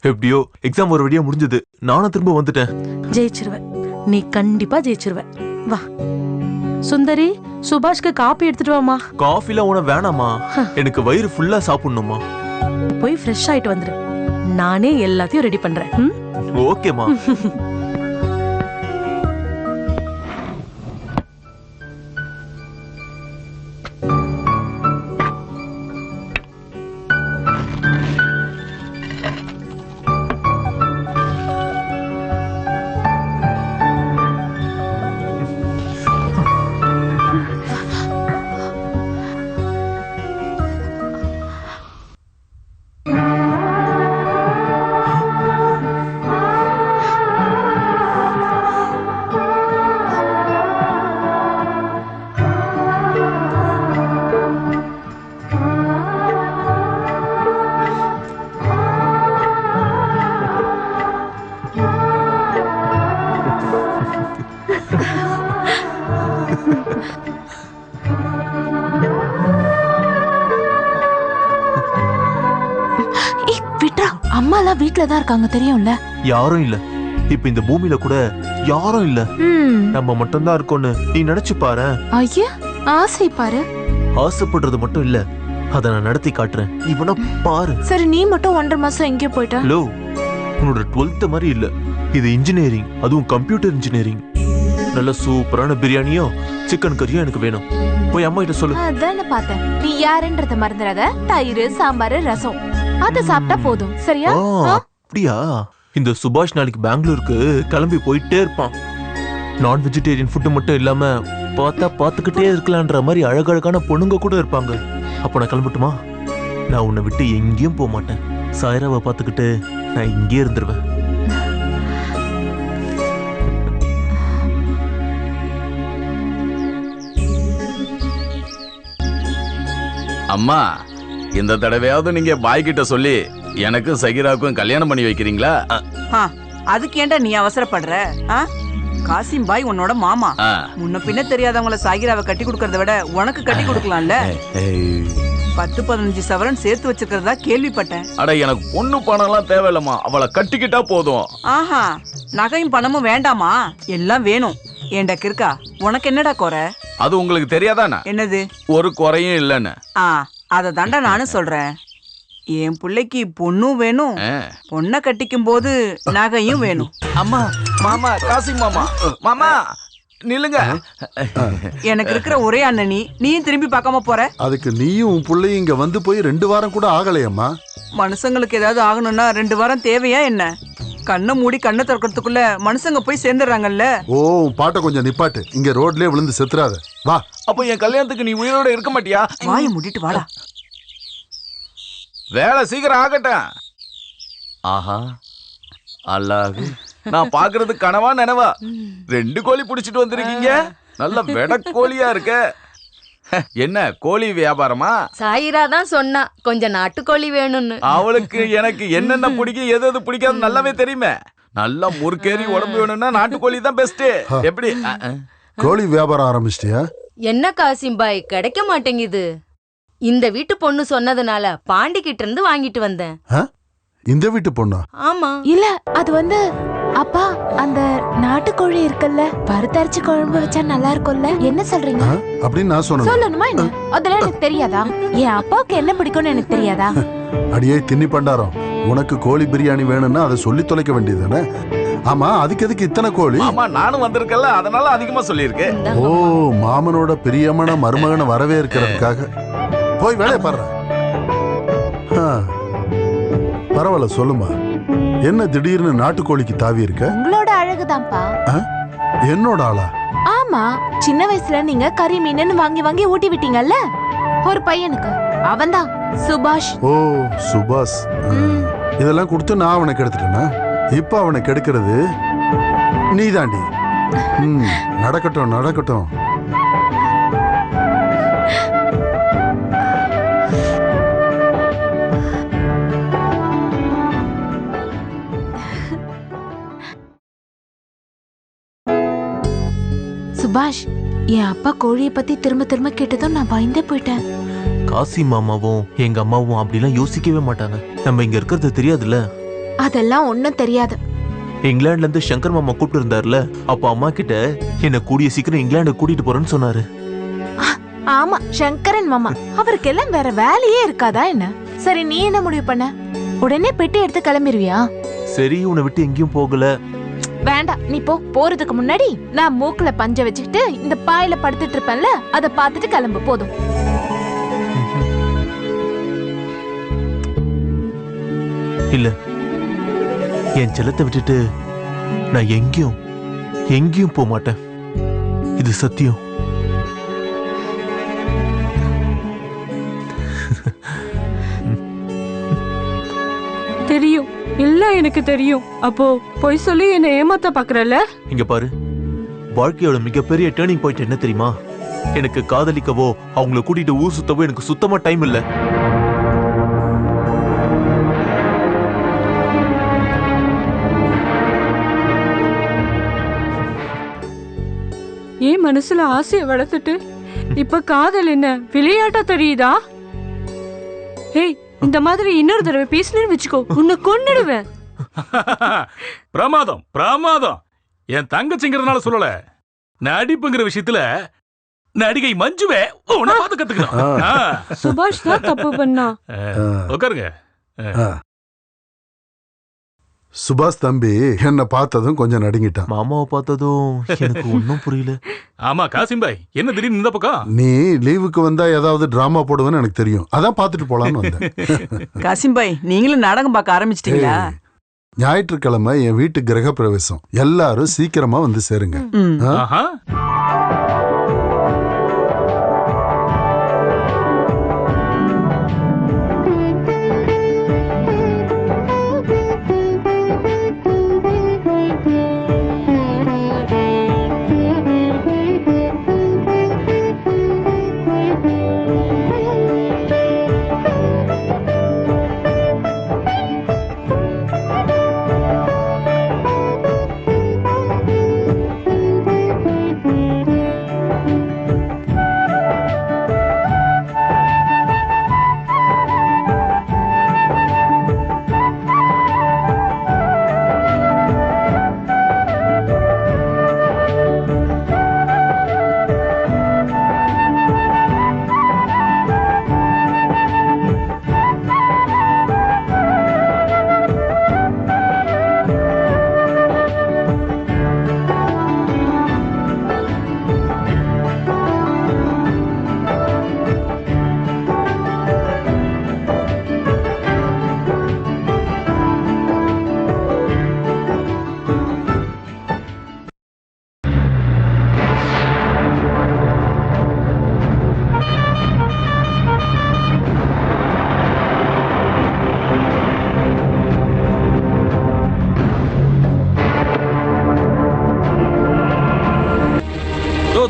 எப்படியோ எக்ஸாம் ஒரு வழியா முடிஞ்சது. நானும் திரும்ப வந்துட்டேன். ஜெயிச்சிருவ, நீ கண்டிப்பா ஜெயிச்சிருவ. வா சுந்தரி, சுபாஷ்க்கு காப்பி எடுத்துட்டு வாமா. காஃபில உன வேணாமா, எனக்கு வயிறு ஃபுல்லா சாப்பிடணுமா. போய் ஃப்ரெஷ் ஆயிட்டு வந்துரு, நானே எல்லாத்தையும் ரெடி பண்றேன். ஓகேமா. அம்மாலாம் வீட்லதான் இருக்காங்க, தெரியும்ல? யாரும் இல்ல, இப்ப இந்த பூமியில கூட யாரும் இல்ல, நம்ம மட்டும் தான் இருக்கோம்னு நீ நினைச்சு பாரு. ஐயா, ஆசை பாரு. ஆசைப்படுறது மட்டும் இல்ல, அத நான் நடத்தி காட்டுறேன். இவன பாரு. சரி, நீ மட்டும் 1.5 மாசம் எங்கே போயிட்ட? லோ, உன்னோட 12th மாதிரி இல்ல, இது இன்ஜினியரிங், அதுவும் கம்ப்யூட்டர் இன்ஜினியரிங். நல்ல சூப்பரான பிரியாணியோ சிக்கன் கறியோ எனக்கு வேணும். போய் அம்மா கிட்ட சொல்லு. அதான் பார்த்தேன், நீ யாருன்றத மறந்துடாத. தயிர், சாம்பார், ரசம் அத சாப்பிட்டா போதும், சரியா? அப்படியா? இந்த சுபாஷ் நாளைக்கு பெங்களூருக்கு கிளம்பி போயிட்டே இருப்பான். நான் வெஜிடேரியன் ஃபுட்டு மட்டும் இல்லாம பார்த்தா பார்த்துக்கிட்டே இருக்கலான்ற மாதிரி அழகழகான பொண்ணுங்க கூட இருப்பாங்க. அப்போ நான் கிளம்பட்டுமா? நான் உன்னை விட்டு எங்கேயும் போக மாட்டேன். சாயராவை பார்த்துக்கிட்டு நான் இங்கே இருந்துருவேன். அம்மா, இந்த தடவையாவது நீங்க பாய் கிட்ட சொல்லி எனக்கு சகிராவுக்கும் கல்யாணம் பண்ணி வைக்கிறீங்களா? அதுக்கு ஏன்டா நீ அவசரப்படுற? காசிம் பாய் உன்னோட மாமா. முன்ன பின்ன தெரியாதவங்கள சாகிராவை கட்டி கொடுக்கறத விட உனக்கு கட்டி கொடுக்கலாம்ல. 10-15 சவரன் சேர்த்து வச்சிருக்கிறதா கேள்விப்பட்டேன். அட, எனக்கு பொண்ணு பணம் எல்லாம் தேவையில்லம்மா, அவளை கட்டிக்கிட்டா போதும். ஆஹா, நகையும் பணமும் வேண்டாமா? எல்லாம் வேணும். ஏண்டா கிறுக்கா, உனக்கு என்னடா குறை? அது உங்களுக்கு தெரியாதானே? என்னது? ஒரு குறையும் இல்லன்னு. அத தாண்டா நானும் சொல்றேன். என் பிள்ளைக்கு பொண்ணும் வேணும், பொண்ணை கட்டிக்கும் போது நகையும் வேணும். அம்மா, மாமா, காசிம் மாமா, மாமா நில்லுங்க. எனக்கு இருக்கிற ஒரே அண்ணனி, நீயும் திரும்பி பார்க்காம போற? அதுக்கு நீயும் உன் பிள்ளையும் இங்க வந்து போய் 2 வாரம் கூட ஆகலையம்மா. மனுஷங்களுக்கு ஏதாவது ஆகணும்னா 2 வாரம் தேவையா என்ன? கண்ணை மூடி கண்ணை திறக்கிறதுக்குள்ள மனுஷங்க போய் சேர்ந்துடுறாங்கல்ல. ஓ, பாட்டை கொஞ்சம் நிப்பாட்டு. இங்க ரோட்லயே விழுந்து செத்துறாத. வா. அப்போ என் கல்யாணத்துக்கு நீ உயிரோட இருக்க மாட்டியா? வாயை மூடிட்டு வாடா. வேலை சீக்கிரம் ஆகட்டும். ஆஹா, அல்லாஹ், நான் பாக்குறது கனவா நினைவா? 2 கோழி புடிச்சிட்டு வந்திருக்கீங்க. நல்ல வெட கோழியா இருக்க. என்ன கோழி வியாபாரமா? சாயிரா தான் சொன்னா கொஞ்சம் நாட்டுக்கோழி வேணும்னு. அவளுக்கு எனக்கு என்னென்ன பிடிக்கும் எது எது பிடிக்காது நல்லாவே தெரியுமே. நல்லா முறுக்கேறி உடம்பு வேணும்னா நாட்டுக்கோழி தான் பெஸ்ட். எப்படி? கோழி வியாபாரம் ஆரம்பிச்சிட்டியா? என்ன காசிம் பாய், கிடைக்க மாட்டேங்குது. இந்த வீட்டு பொண்ணு சொன்னதுனால பாண்டி கிட்ட இருந்து வாங்கிட்டு வந்தேன். இந்த வீட்டு பொண்ணா? ஆமா. இல்ல, அது வந்து அப்பா, அந்த நாட்டுக்கோழி இருக்குல்ல, பருத்தரிச்சு குழம்பு வச்சா நல்லா இருக்கும்ல. என்ன சொல்றீங்க? அப்படின்னு நான் சொன்னேன். சொல்லணுமா என்ன? அதெல்லாம் எனக்கு தெரியாதா? என் அப்பாவுக்கு என்ன பிடிக்கும்னு எனக்கு தெரியாதா? அடியே தின்னி பண்டாரம், உனக்கு கோழி பிரியாணி வேணும்னா அதை சொல்லி தொலைக்க வேண்டியதுதானே? ஆமா, அதுக்கு எதுக்கு இத்தனை கோழி? ஆமா, நானும் வந்திருக்கல, அதனால அதிகமா சொல்லியிருக்கேன். ஓ, மாமனோட பிரியமான மருமகனை வரவே இருக்கிறதுக்காக. போய் வேலையை பாரு. பரவாயில்ல, சொல்லுமா. என்ன திடீர்னு நாட்டுக்கோழிக்கு தாவி இருக்க? உங்களோட அழகுதான்ப்பா. என்னோட ஆளா? ஆமா, சின்ன வயசுல நீங்க கறி மீன் வாங்கி வாங்கி ஊட்டி விட்டீங்கல்ல ஒரு பையனுக்கு, அவன்தான் சுபாஷ். ஓ, சுபாஷ். இதெல்லாம் கொடுத்து நான் அவனை கெடுத்துட்டேனா? இப்ப அவனை கெடுக்கிறது நீ தாண்டி. நடக்கட்டும் நடக்கட்டும். சுபாஷ், என் அப்பா கோழியை பத்தி திரும்ப திரும்ப கேட்டதும் நான் பயந்தே போயிட்டேன். காசி மாமாவும் எங்க அம்மாவும் அப்படிலாம் யோசிக்கவே மாட்டாங்க. நம்ம இங்க இருக்கிறது தெரியாதுல்ல. அதெல்லாம் ஒண்ணும் தெரியாது. இங்கிலாந்துல இருந்து சங்கர் மாமா கூப்பிட்டு இருந்தாருல, அப்ப அம்மா கிட்ட என்ன கூடிய சீக்கிரம் இங்கிலாந்து கூட்டிட்டு போறேன்னு சொன்னாரு. ஆமா, சங்கரன் மாமா. அவருக்கு எல்லாம் வேற வேலையே இருக்காதா என்ன? சரி, நீ என்ன முடிவு பண்ண? உடனே பெட்டி எடுத்து கிளம்பிடுவியா? சரி, உன்னை விட்டு எங்கேயும் போகல. வேண்டாம், நீ போ. போறதுக்கு முன்னாடி நான் மூக்குல பஞ்ச வச்சுக்கிட்டு இந்த பாயில படுத்துட்டு இருப்பேன்ல, அத பாத்துட்டு கிளம்பு. போதும். இல்ல, என் செல்லத்தை விட்டுட்டு நான் எங்கேயும் போக மாட்டேன். இது சத்தியம். தெரியும் இல்ல, எனக்கு தெரியும். அப்போ பொய் சொல்லி என்ன ஏமாத்த பாக்குறல? இங்க பாரு, வாழ்க்கையோட மிகப்பெரிய டேர்னிங் பாயிண்ட் என்ன தெரியுமா? எனக்கு காதலிக்கவோ அவங்கள கூட்டிட்டு ஊர் சுத்தவோ எனக்கு சுத்தமா டைம் இல்ல. ஏன் மனசுல ஆசைய வளர்த்துட்டு இப்ப காதல் என்ன விளையாட்டா தெரியுதா? ஏய், இந்த மாதிரி இன்னொரு தடவை பேசினேன்னு வச்சுக்கோ, உன்னை கொன்னுடுவேன். பிரமாதம் பிரமாதம். என் தங்கச்சிங்கிறதுனால சொல்லல, நடிப்புங்கிற விஷயத்துல நடிகை மஞ்சுவே உன்னை பார்த்து கத்துக்கணும். சுபாஷ் தான் தப்பு பண்ணா. உட்காருங்க. சுபாஷ் தம்பி என்ன பார்த்ததும் கொஞ்சம் நடுங்கிட்டான். மாமாவை பார்த்ததும் எனக்கு ஒன்னும் புரியல. ஆமா காசிம் பாய், என்ன திடீர்னு இந்த பக்கம்? நீ லீவுக்கு வந்தா ஏதாவது டிராமா போடுவேன்னு எனக்கு தெரியும், அதான் பார்த்துட்டு போலான்னு வந்தேன். காசிம் பாய், நீங்களும் நாடகம் பார்க்க ஆரம்பிச்சிட்டீங்களா? ஞாயிற்றுக்கிழமை என் வீட்டு கிரக பிரவேசம், எல்லாரும் சீக்கிரமா வந்து சேருங்க. ஆஹா.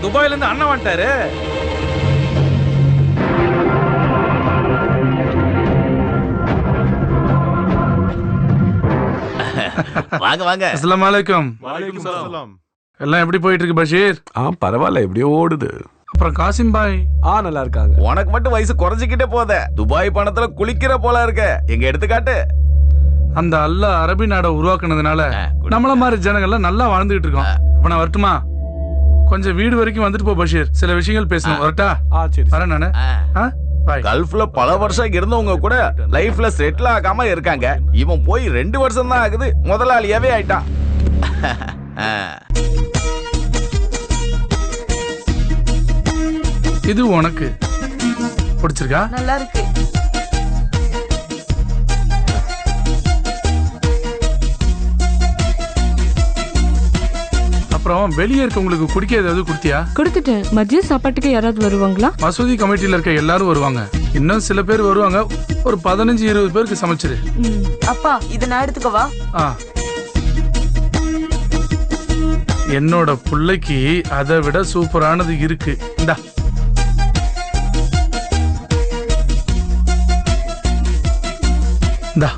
துபாயில இருந்து அண்ணன் வந்துட்டாரு. வாங்க வாங்க. அஸ்ஸலாமு அலைக்கும். எல்லாம் எப்படி போயிட்டு இருக்கு பஷீர்? பரவாயில்ல, எப்படியோ ஓடுது. அப்புறம் காசிம் பாய்? நல்லா இருக்காங்க. உனக்கு மட்டும் வயசு குறைஞ்சிக்கிட்டே போதே. துபாய் பணத்துல குளிக்கிற போல இருக்க. எங்க எடுத்துக்காட்டு. அந்த அல்லாஹ் அரபி நாடை உருவாக்குனதுனால நம்மள மாதிரி ஜனங்கள்லாம் நல்லா வாழ்ந்துகிட்டு இருக்கோம். இப்ப நான் வரட்டுமா? கொஞ்சம் வீடு வரைக்கும் வந்துட்டு போ பஷீர், சில விஷயங்கள் பேசணும். வரட்டா? சரி. வரேன் நானு. கல்ஃப்ல பல வருஷம் இருந்தவங்க கூட லைஃப்ல செட்டில் ஆகாம இருக்காங்க. இவன் போய் 2 வருஷம் தான் ஆகுது, முதலாளியாவே ஆயிட்டான். இது உனக்கு பிடிச்சிருக்கா? நல்லா இருக்கு. அப்புறம் வெளியே இருக்கவங்களுக்கு குடிக்க ஏதாவது குடுத்தியா? கொடுத்துட்டேன். மதிய சாப்பாட்டுக்கு யாராவது வருவாங்களா? மசூதி கமிட்டில இருக்க எல்லாரும் வருவாங்க. இன்னும் சில பேர் வருவாங்க. ஒரு 15-20 பேருக்கு சமைச்சிரு. அப்பா, இத நான் எடுத்துக்கவா? என்னோட புள்ளைக்கு அதை விட சூப்பரானது இருக்கு. இந்தா. இந்தா.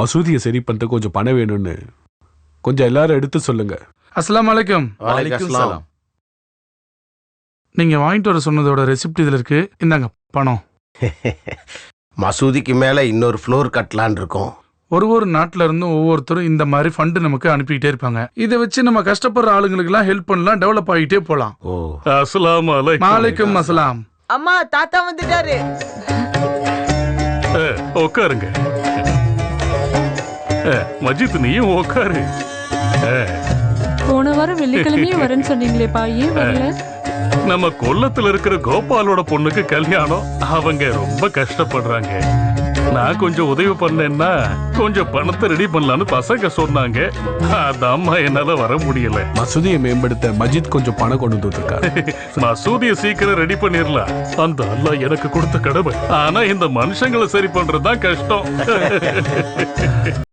மசூதியை சரி பண்ணிட்டு கொஞ்சம் பணம் வேணும்னு கொஞ்சம் எல்லாரும் எடுத்து சொல்லுங்க. அஸ்ஸலாமு அலைக்கும். வலைக்கும் சலாம். நீங்க வாங்கிட்டு வர சொன்னதோட ரெசிப்ட் இதுல இருக்கு. இந்தாங்க பணம். மசூதிக்கு மேல இன்னொரு ஃப்ளோர் கட்டலான் இருக்கோம். ஒரு நாட்டுல இருந்தும் ஒவ்வொருத்தரும் இந்த மாதிரி ஃபண்ட் நமக்கு அனுப்பிக்கிட்டே இருப்பாங்க. இதை வச்சு நம்ம கஷ்டப்படுற ஆளுங்களுக்கு எல்லாம் ஹெல்ப் பண்ணலாம், டெவலப் ஆகிட்டே போலாம். அஸ்ஸலாமு அலைக்கும். மாலைக்கும் அஸ்ஸலாம். அம்மா தாத்தா வந்துட்டாரு. உட்காருங்க. மஜித் நீயும் உட்காரு. போன வாரம் வெள்ளிக்கிழமையும் வரேன்னு சொன்னீங்களேப்பா, ஏன் வரல? நம்ம கொல்லத்துல இருக்கிற கோபாலோட பொண்ணுக்கு கல்யாணம். அவங்க ரொம்ப கஷ்டப்படுறாங்க. நான் கொஞ்சம் உதவி பண்ணேன்னா கொஞ்சம் பணத்தை ரெடி பண்ணலான்னு பசங்க சொன்னாங்க. அதாம்மா என்னால வர முடியல. மசூதியை மேம்படுத்த மஜித் கொஞ்சம் பணம் கொண்டு வந்துருக்காரு. மசூதியை சீக்கிரம் ரெடி பண்ணிடலாம். அந்த அல்லாஹ் எனக்கு கொடுத்த கடமை. ஆனா இந்த மனுஷங்களை சரி பண்றதுதான் கஷ்டம்.